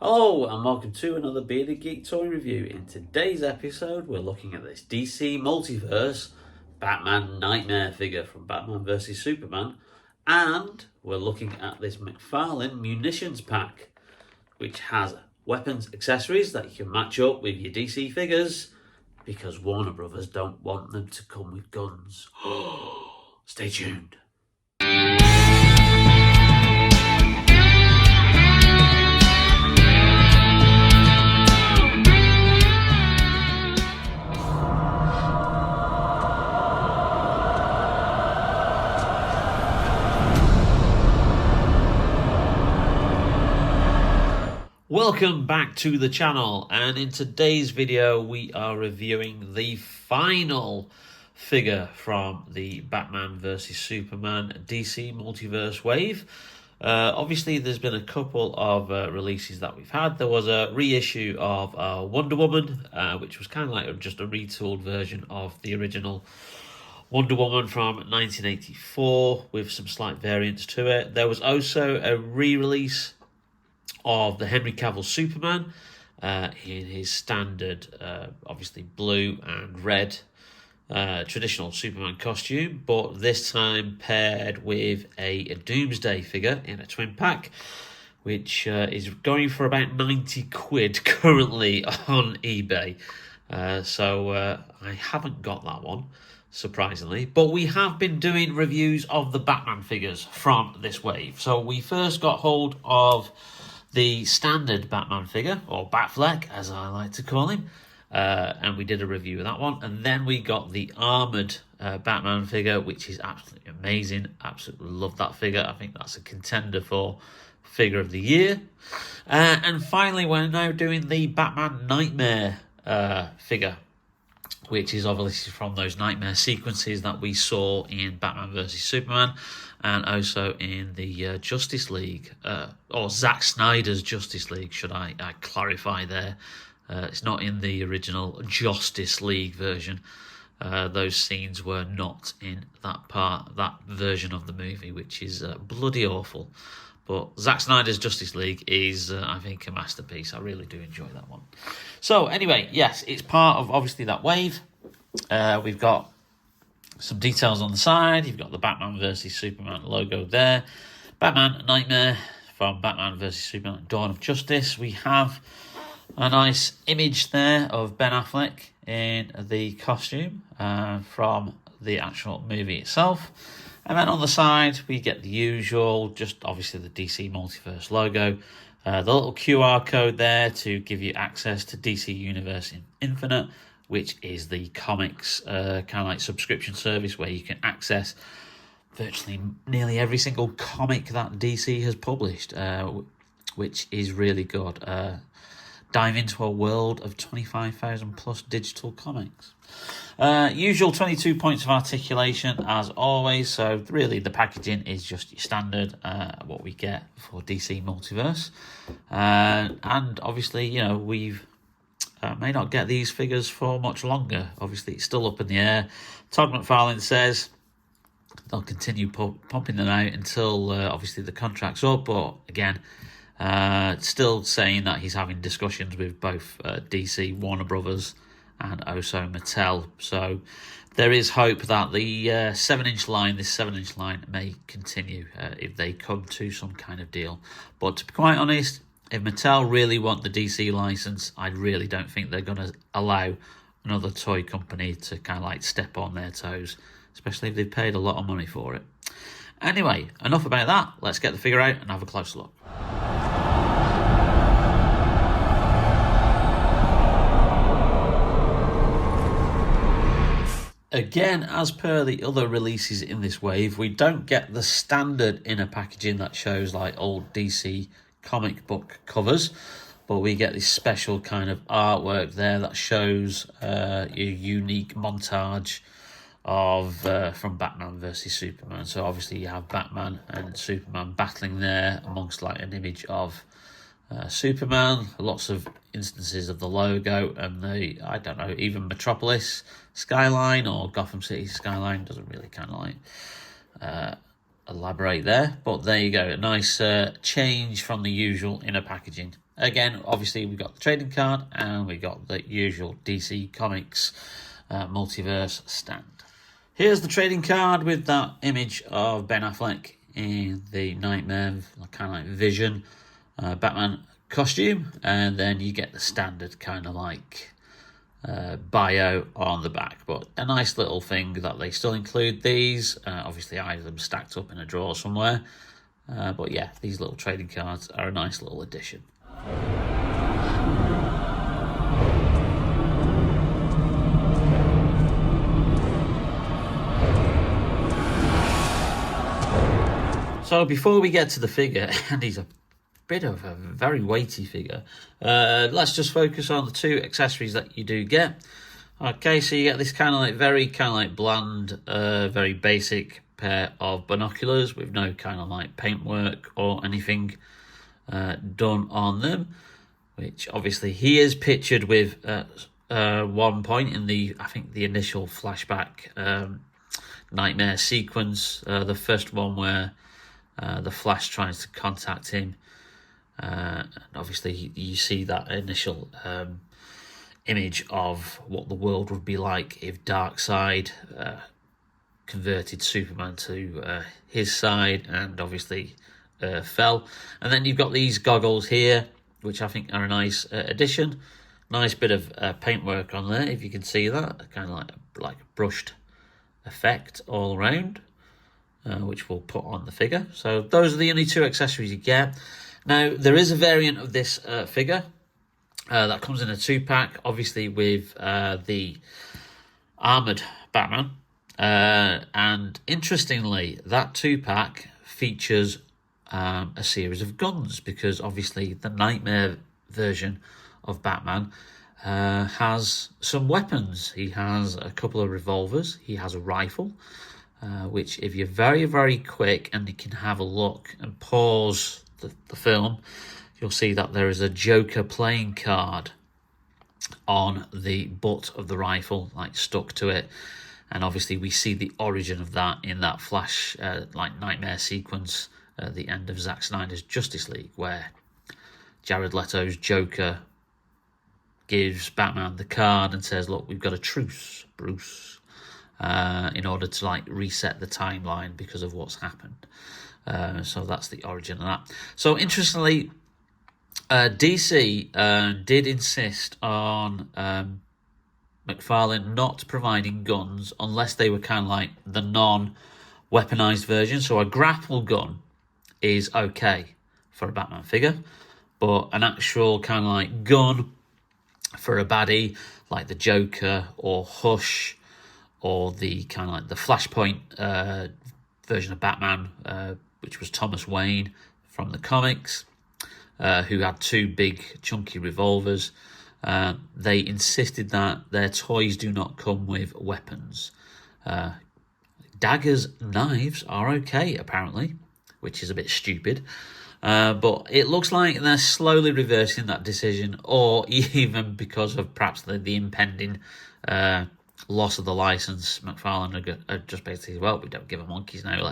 Hello and welcome to another Bearded Geek toy review. In today's episode we're looking at this DC Multiverse Batman Knightmare figure from Batman vs Superman, and we're looking at this McFarlane Munitions Pack, which has weapons accessories that you can match up with your DC figures because Warner Brothers don't want them to come with guns. Stay tuned. Welcome back to the channel, and in today's video we are reviewing the final figure from the Batman vs Superman DC Multiverse wave. Obviously there's been a couple of releases that we've had. There was a reissue of Wonder Woman, which was kind of like just a retooled version of the original Wonder Woman from 1984 with some slight variants to it. There was also a re-release of the Henry Cavill Superman in his standard, obviously blue and red traditional Superman costume, but this time paired with a Doomsday figure in a twin pack, which is going for about 90 quid currently on eBay. So I haven't got that one, surprisingly, but we have been doing reviews of the Batman figures from this wave. So we first got hold of the standard Batman figure, or BatFleck as I like to call him, and we did a review of that one. And then we got the armoured Batman figure, which is absolutely amazing. Absolutely love that figure. I think that's a contender for figure of the year. And finally we're now doing the Batman Knightmare figure, which is obviously from those nightmare sequences that we saw in Batman vs Superman, and also in the Justice League, or Zack Snyder's Justice League, should I clarify there. It's not in the original Justice League version. Those scenes were not in that version of the movie, which is bloody awful. But Zack Snyder's Justice League is, I think, a masterpiece. I really do enjoy that one. So anyway, yes, it's part of, obviously, that wave. We've got some details on the side. You've got the Batman vs Superman logo there. Batman Knightmare from Batman vs Superman Dawn of Justice. We have a nice image there of Ben Affleck in the costume from the actual movie itself. And then on the side, we get the usual, just obviously the DC Multiverse logo. The little QR code there to give you access to DC Universe Infinite, which is the comics kind of like subscription service where you can access virtually nearly every single comic that DC has published, which is really good. Dive into a world of 25,000 plus digital comics. Usual 22 points of articulation as always, so really the packaging is just your standard, what we get for DC Multiverse. And obviously, you know, we've may not get these figures for much longer. Obviously, it's still up in the air. Todd McFarlane says they'll continue pumping them out until obviously the contract's up, but again, still saying that he's having discussions with both DC, Warner Brothers, and also Mattel. So there is hope that the 7-inch line, this 7-inch line, may continue if they come to some kind of deal. But to be quite honest, if Mattel really want the DC license, I really don't think they're going to allow another toy company to kind of like step on their toes, especially if they've paid a lot of money for it. Anyway, enough about that. Let's get the figure out and have a closer look. Again, as per the other releases in this wave, we don't get the standard inner packaging that shows like old DC comic book covers, but we get this special kind of artwork there that shows a unique montage of from Batman vs Superman. So obviously you have Batman and Superman battling there amongst like an image of Superman, lots of instances of the logo and the, I don't know, even Metropolis skyline or Gotham City skyline. Doesn't really kind of like elaborate there, but there you go, a nice change from the usual inner packaging. Again, obviously we've got the trading card and we got the usual DC Comics Multiverse stand. Here's the trading card with that image of Ben Affleck in the Nightmare, kind of like Vision Batman costume, and then you get the standard kind of like bio on the back, but a nice little thing that they still include these. Obviously I have them stacked up in a drawer somewhere, but yeah, these little trading cards are a nice little addition. So before we get to the figure, and he's a bit of a very weighty figure, let's just focus on the two accessories that you do get. Okay, so you get this kind of like bland, very basic pair of binoculars with no kind of like paintwork or anything done on them, which obviously he is pictured with one point in the, I think, the initial flashback Nightmare sequence, the first one where the Flash tries to contact him, and obviously you see that initial image of what the world would be like if Darkseid converted Superman to his side, and obviously fell. And then you've got these goggles here, which I think are a nice addition. Nice bit of paintwork on there, if you can see that, kind of like a brushed effect all around, which we'll put on the figure. So those are the only two accessories you get. Now, there is a variant of this figure that comes in a 2-pack, obviously with the armoured Batman. And interestingly, that 2-pack features a series of guns, because obviously the Nightmare version of Batman has some weapons. He has a couple of revolvers, he has a rifle, which if you're very, very quick and you can have a look and pause the film, you'll see that there is a Joker playing card on the butt of the rifle, like stuck to it. And obviously we see the origin of that in that Flash like Nightmare sequence at the end of Zack Snyder's Justice League, where Jared Leto's Joker gives Batman the card and says, look, we've got a truce, Bruce, in order to like reset the timeline because of what's happened. So that's the origin of that. So interestingly, DC did insist on McFarlane not providing guns unless they were kind of like the non-weaponized version. So a grapple gun is okay for a Batman figure, but an actual kind of like gun for a baddie like the Joker or Hush, or the kind of like the Flashpoint version of Batman, which was Thomas Wayne from the comics, who had two big chunky revolvers. They insisted that their toys do not come with weapons. Daggers, knives are okay, apparently, which is a bit stupid. But it looks like they're slowly reversing that decision, or even because of perhaps the impending loss of the license, McFarlane are just basically, well, we don't give them monkeys now,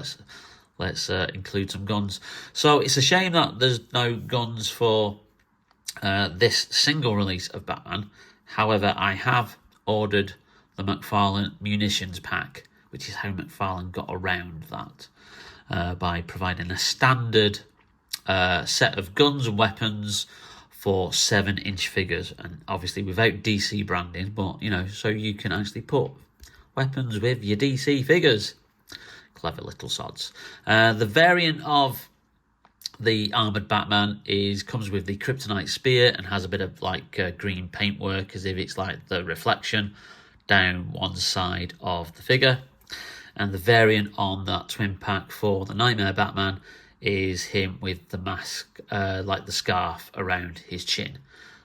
let's include some guns. So it's a shame that there's no guns for this single release of Batman. However, I have ordered the McFarlane Munitions Pack, which is how McFarlane got around that, by providing a standard set of guns and weapons for 7-inch figures, and obviously without DC branding, but you know, so you can actually put weapons with your DC figures. Clever little sods. The variant of the armoured Batman comes with the kryptonite spear and has a bit of like green paintwork, as if it's like the reflection down one side of the figure. And the variant on that twin pack for the Nightmare Batman is him with the mask, like the scarf around his chin,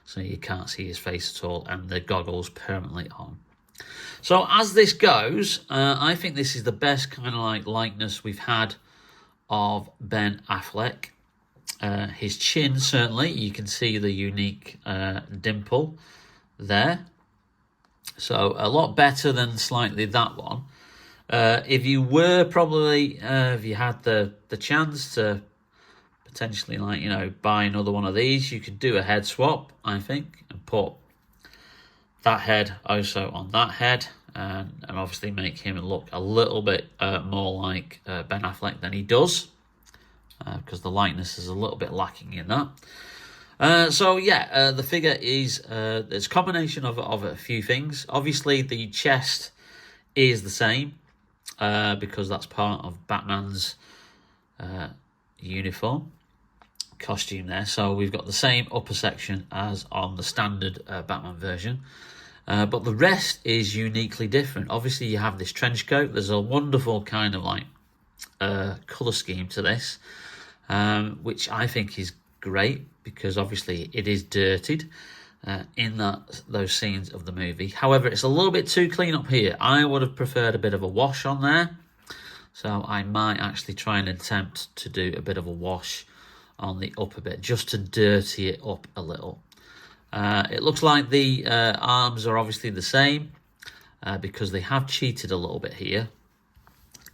so you can't see his face at all, and the goggles permanently on. So as this goes, I think this is the best kind of like likeness we've had of Ben Affleck. His chin, certainly, you can see the unique dimple there. So a lot better than slightly that one. If you were probably, if you had the chance to potentially, like, you know, buy another one of these. You could do a head swap, I think, and put that head also on that head, and obviously make him look a little bit more like Ben Affleck than he does, because the likeness is a little bit lacking in that. So yeah, the figure is it's a combination of a few things. Obviously, the chest is the same because that's part of Batman's uniform costume there. So we've got the same upper section as on the standard Batman version, but the rest is uniquely different. Obviously, you have this trench coat. There's a wonderful kind of like colour scheme to this, which I think is great because obviously it is dirtied in those scenes of the movie. However, it's a little bit too clean up here. I would have preferred a bit of a wash on there, so I might actually try and attempt to do a bit of a wash on the upper bit just to dirty it up a little. It looks like the arms are obviously the same because they have cheated a little bit here.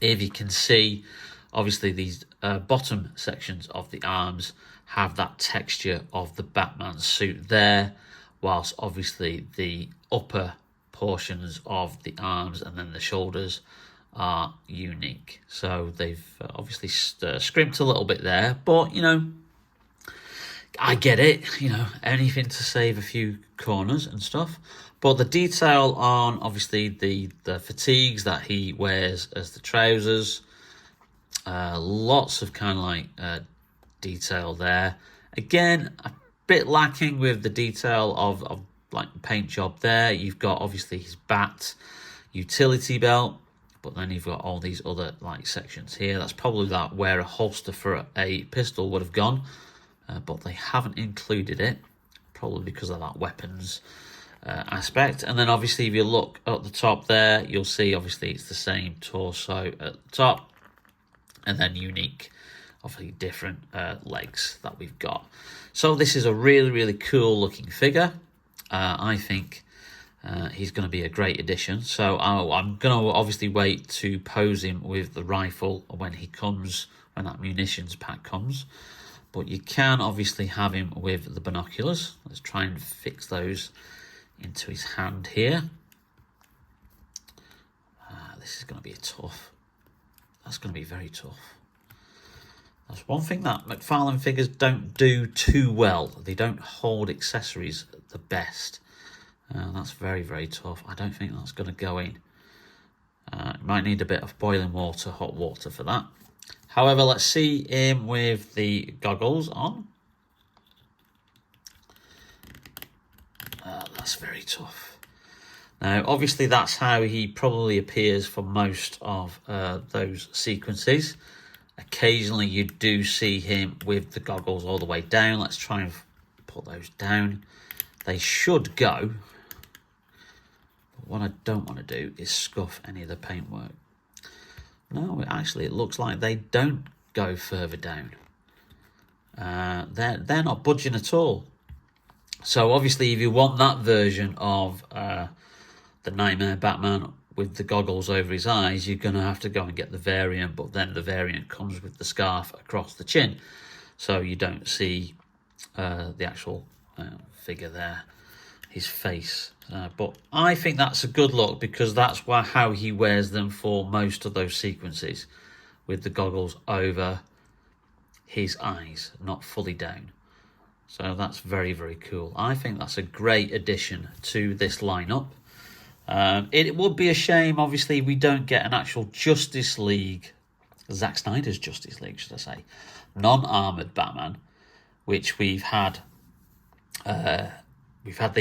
If you can see, obviously these bottom sections of the arms have that texture of the Batman suit there, whilst obviously the upper portions of the arms and then the shoulders are unique. So they've obviously scrimped a little bit there, but you know, I get it, you know, anything to save a few corners and stuff. But the detail on obviously the fatigues that he wears as the trousers, lots of kind of like detail there. Again, a bit lacking with the detail of like paint job there. You've got obviously his bat utility belt, but then you've got all these other like sections here. That's probably that where a holster for a pistol would have gone, but they haven't included it, probably because of that weapons aspect. And then obviously if you look at the top there, you'll see obviously it's the same torso at the top, and then unique, obviously different legs that we've got. So this is a really, really cool looking figure. I think he's going to be a great addition. So I'm going to obviously wait to pose him with the rifle when he comes, when that munitions pack comes. But you can obviously have him with the binoculars. Let's try and fix those into his hand here. This is going to be that's going to be very tough. That's one thing that McFarlane figures don't do too well. They don't hold accessories the best. That's very, very tough. I don't think that's going to go in. Might need a bit of boiling water, hot water for that. However, let's see him with the goggles on. That's very tough. Now, obviously, that's how he probably appears for most of those sequences. Occasionally, you do see him with the goggles all the way down. Let's try and put those down. They should go. But what I don't want to do is scuff any of the paintwork. No, actually, it looks like they don't go further down. They're not budging at all. So obviously, if you want that version of the Nightmare Batman with the goggles over his eyes, you're going to have to go and get the variant. But then the variant comes with the scarf across the chin, so you don't see the actual figure there, his face. But I think that's a good look because that's how he wears them for most of those sequences, with the goggles over his eyes, not fully down. So that's very, very cool. I think that's a great addition to this lineup. It would be a shame, obviously, we don't get an actual Justice League, Zack Snyder's Justice League, should I say, non-armoured Batman, which we've had the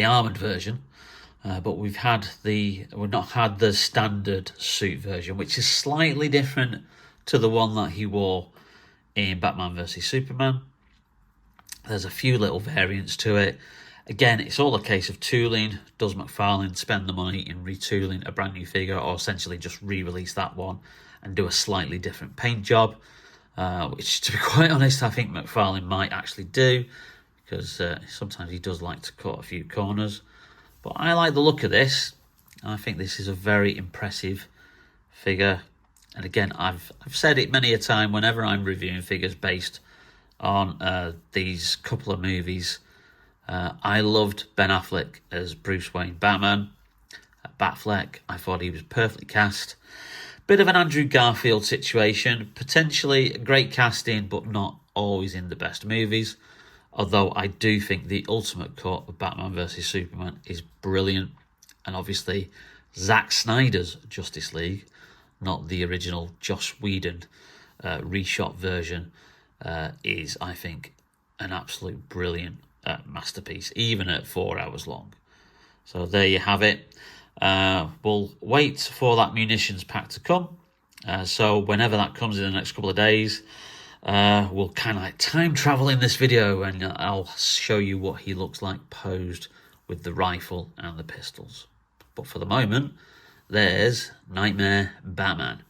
armoured version, but we've not had the standard suit version, which is slightly different to the one that he wore in Batman vs Superman. There's a few little variants to it. Again, it's all a case of tooling. Does McFarlane spend the money in retooling a brand new figure, or essentially just re-release that one and do a slightly different paint job? Which, to be quite honest, I think McFarlane might actually do, because sometimes he does like to cut a few corners. But I like the look of this. I think this is a very impressive figure. And again, I've said it many a time whenever I'm reviewing figures based on these couple of movies. I loved Ben Affleck as Bruce Wayne Batman. BatFleck, I thought he was perfectly cast. Bit of an Andrew Garfield situation, potentially great casting, but not always in the best movies. Although I do think the ultimate cut of Batman vs Superman is brilliant. And obviously Zack Snyder's Justice League, not the original Joss Whedon reshot version, is, I think, an absolute brilliant masterpiece, even at 4 hours long. So there you have it. We'll wait for that munitions pack to come. So whenever that comes in the next couple of days, we'll kind of like time travel in this video, and I'll show you what he looks like posed with the rifle and the pistols. But for the moment, there's Knightmare Batman.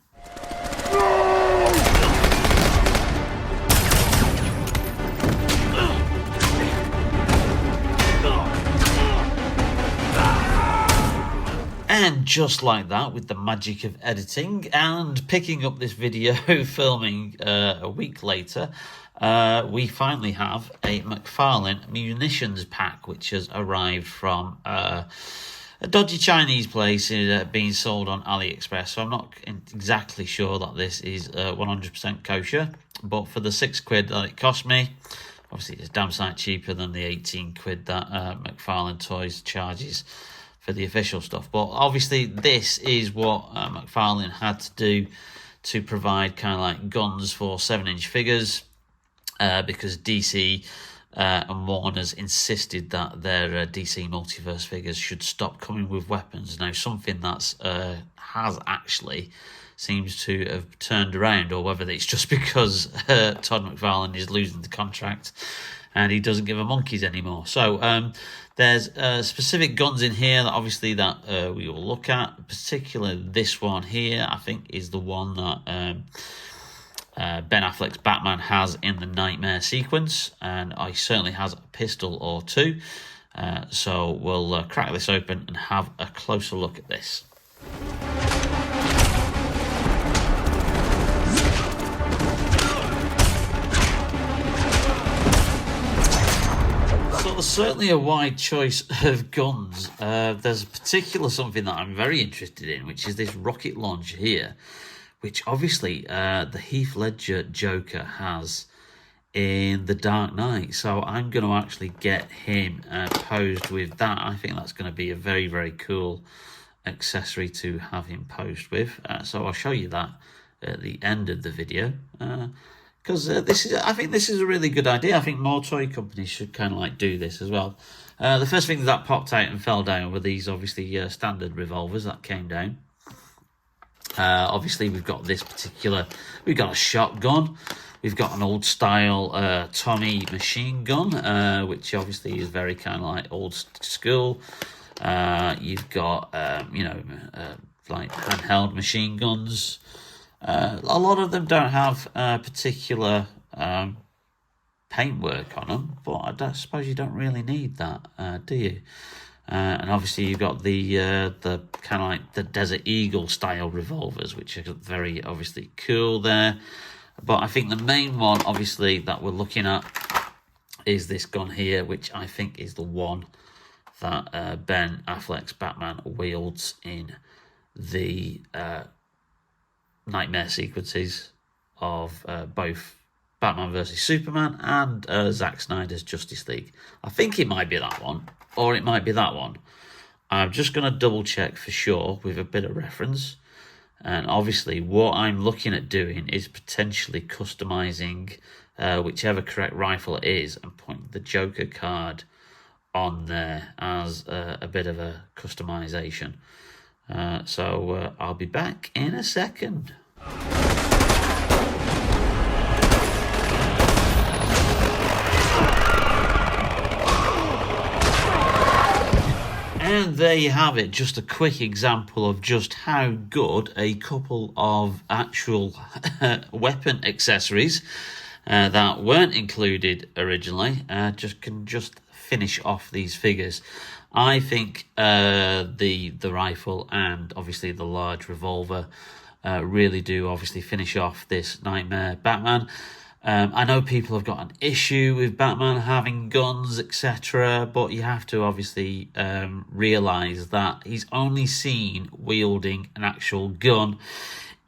And just like that, with the magic of editing and picking up this video, filming a week later, we finally have a McFarlane Munitions Pack, which has arrived from a dodgy Chinese place being sold on AliExpress. So I'm not exactly sure that this is 100% kosher, but for the £6 that it cost me, obviously it's damn sight cheaper than the 18 quid that McFarlane Toys charges for the official stuff. But obviously this is what McFarlane had to do to provide kind of like guns for 7-inch figures, because DC and Warner's insisted that their DC Multiverse figures should stop coming with weapons. Now, something that's has actually seems to have turned around, or whether it's just because Todd McFarlane is losing the contract and he doesn't give a monkeys anymore. So there's specific guns in here that obviously that we will look at. Particularly this one here, I think, is the one that Ben Affleck's Batman has in the Nightmare sequence, and he certainly has a pistol or two. So we'll crack this open and have a closer look at this. There's certainly a wide choice of guns. There's particular something that I'm very interested in, which is this rocket launcher here, which obviously the Heath Ledger Joker has in The Dark Knight. So I'm going to actually get him posed with that. I think that's going to be a very, very cool accessory to have him posed with. So I'll show you that at the end of the video. Because I think this is a really good idea. I think more toy companies should kind of like do this as well. The first thing that popped out and fell down were these obviously standard revolvers that came down. Obviously we've got this particular, we've got a shotgun, we've got an old style Tommy machine gun, which obviously is very kind of like old school. You've got like handheld machine guns. A lot of them don't have particular paintwork on them, but I suppose you don't really need that, do you? And obviously you've got the kind of like the Desert Eagle style revolvers, which are very obviously cool there. But I think the main one, obviously, that we're looking at is this gun here, which I think is the one that Ben Affleck's Batman wields in the Nightmare sequences of both Batman vs Superman and Zack Snyder's Justice League. I think it might be that one, or it might be that one. I'm just going to double check for sure with a bit of reference. And obviously what I'm looking at doing is potentially customizing whichever correct rifle it is and putting the Joker card on there as a bit of a customization. So I'll be back in a second. And there you have it, just a quick example of just how good a couple of actual weapon accessories that weren't included originally can just finish off these figures. I think the rifle and obviously the large revolver really do obviously finish off this Nightmare Batman. I know people have got an issue with Batman having guns, etc., but you have to obviously realise that he's only seen wielding an actual gun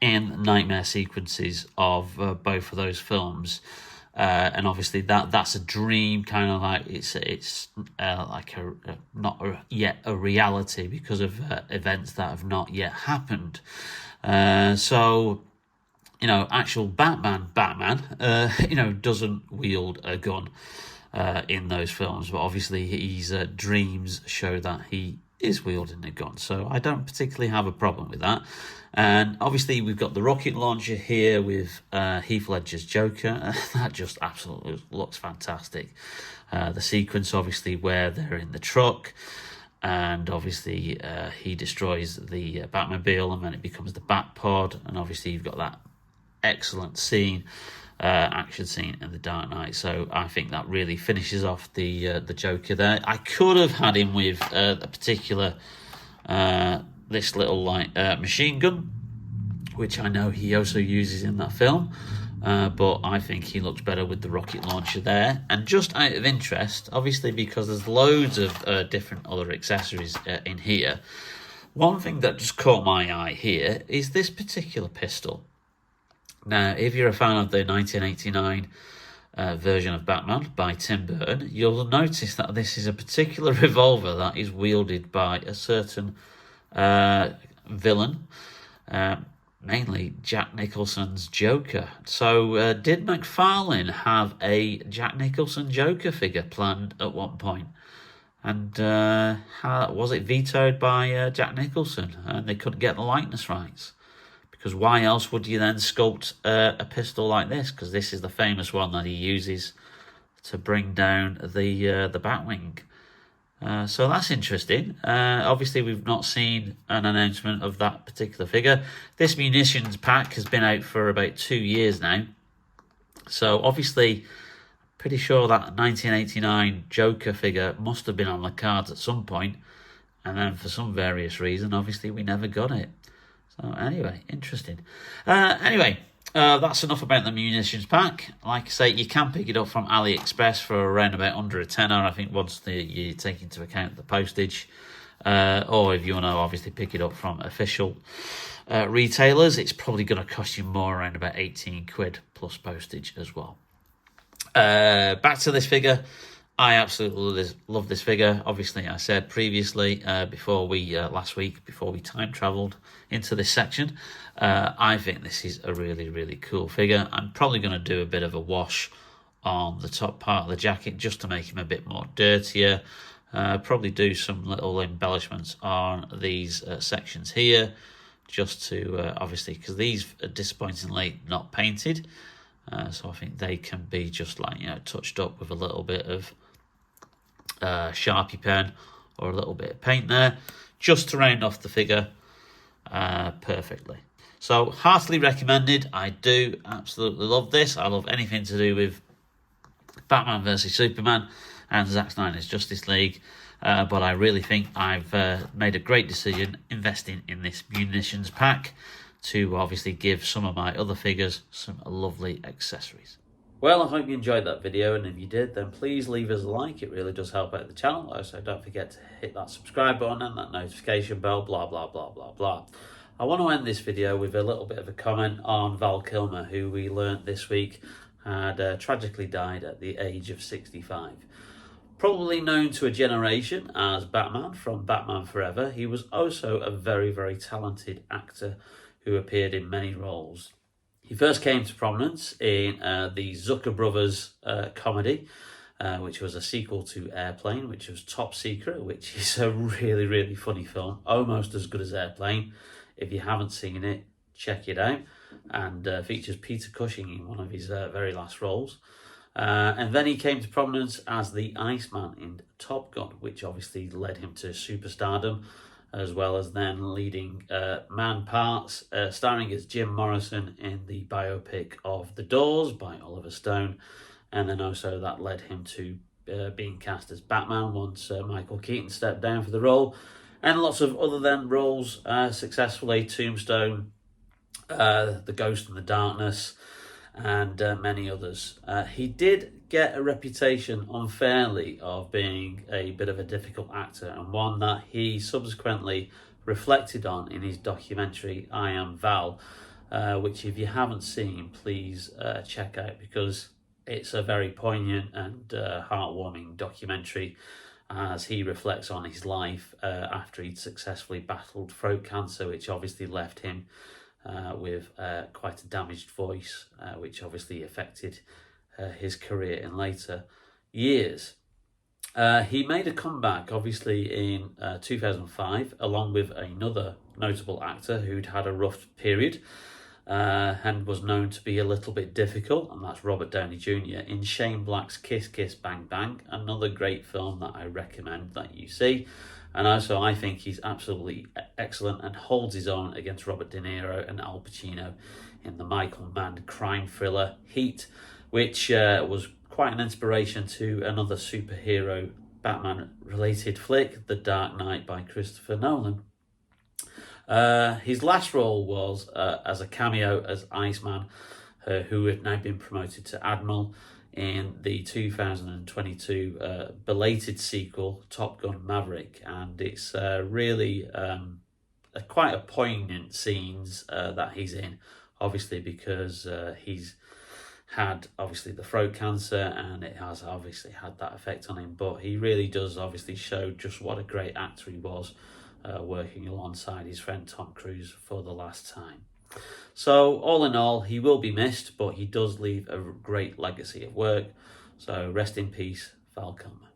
in nightmare sequences of both of those films. And obviously that's a dream, kind of like it's like not yet a reality because of events that have not yet happened. So actual Batman, doesn't wield a gun in those films, but obviously his dreams show that he is wielding a gun, so I don't particularly have a problem with that. And obviously we've got the rocket launcher here with Heath Ledger's Joker. That just absolutely looks fantastic. The sequence obviously where they're in the truck, and obviously he destroys the Batmobile, and then it becomes the Batpod, and obviously you've got that excellent scene, action scene in The Dark Knight. So I think that really finishes off the Joker there. I could have had him with a particular this little machine gun, which I know he also uses in that film, but I think he looks better with the rocket launcher there. And just out of interest, obviously because there's loads of different other accessories in here, one thing that just caught my eye here is this particular pistol. Now, if you're a fan of the 1989 version of Batman by Tim Burton, you'll notice that this is a particular revolver that is wielded by a certain villain, mainly Jack Nicholson's Joker. So did McFarlane have a Jack Nicholson Joker figure planned at one point? And how was it vetoed by Jack Nicholson, and they couldn't get the likeness rights? Because why else would you then sculpt a pistol like this? Because this is the famous one that he uses to bring down the Batwing. So that's interesting. Obviously, we've not seen an announcement of that particular figure. This munitions pack has been out for about 2 years now. So obviously, pretty sure that 1989 Joker figure must have been on the cards at some point. And then for some various reason, obviously, we never got it. So anyway, interesting. That's enough about the munitions pack. Like I say, you can pick it up from AliExpress for around about under a tenner, I think, once you take into account the postage. Or if you want to obviously pick it up from official retailers, it's probably going to cost you more, around about 18 quid plus postage as well. Back to this figure. I absolutely love this figure. Obviously, I said previously, last week, before we time travelled into this section, I think this is a really, really cool figure. I'm probably going to do a bit of a wash on the top part of the jacket just to make him a bit more dirtier. Probably do some little embellishments on these sections here, just to, obviously, because these are disappointingly not painted. So I think they can be just touched up with a little bit of Sharpie pen or a little bit of paint there, just to round off the figure perfectly. So heartily recommended. I do absolutely love this. I love anything to do with Batman vs Superman and Zack Snyder's Justice League, but I really think I've made a great decision investing in this munitions pack to obviously give some of my other figures some lovely accessories. Well, I hope you enjoyed that video, and if you did, then please leave us a like. It really does help out the channel. Also, don't forget to hit that subscribe button and that notification bell, blah, blah, blah, blah, blah. I want to end this video with a little bit of a comment on Val Kilmer, who we learnt this week had tragically died at the age of 65. Probably known to a generation as Batman from Batman Forever, he was also a very, very talented actor who appeared in many roles. He first came to prominence in the Zucker Brothers comedy, which was a sequel to Airplane, which was Top Secret, which is a really, really funny film, almost as good as Airplane. If you haven't seen it, check it out, and features Peter Cushing in one of his very last roles. And then he came to prominence as the Iceman in Top Gun, which obviously led him to superstardom, as well as then leading man parts, starring as Jim Morrison in the biopic of The Doors by Oliver Stone. And then also that led him to being cast as Batman once Michael Keaton stepped down for the role. And lots of other then roles successfully: Tombstone, The Ghost in the Darkness, and many others. He did get a reputation unfairly of being a bit of a difficult actor, and one that he subsequently reflected on in his documentary I Am Val, which if you haven't seen, please check out, because it's a very poignant and heartwarming documentary as he reflects on his life after he'd successfully battled throat cancer, which obviously left him with quite a damaged voice, which obviously affected his career in later years. He made a comeback, obviously, in 2005, along with another notable actor who'd had a rough period and was known to be a little bit difficult, and that's Robert Downey Jr. in Shane Black's Kiss Kiss Bang Bang, another great film that I recommend that you see. And also, I think he's absolutely excellent and holds his own against Robert De Niro and Al Pacino in the Michael Mann crime thriller Heat, which was quite an inspiration to another superhero Batman-related flick, The Dark Knight by Christopher Nolan. His last role was as a cameo as Iceman, who had now been promoted to Admiral in the 2022 belated sequel, Top Gun Maverick. And it's really quite a poignant scenes that he's in, obviously because he's had obviously the throat cancer and it has obviously had that effect on him, but he really does obviously show just what a great actor he was, working alongside his friend Tom Cruise for the last time. So all in all, he will be missed, but he does leave a great legacy of work. So rest in peace, Val Kilmer.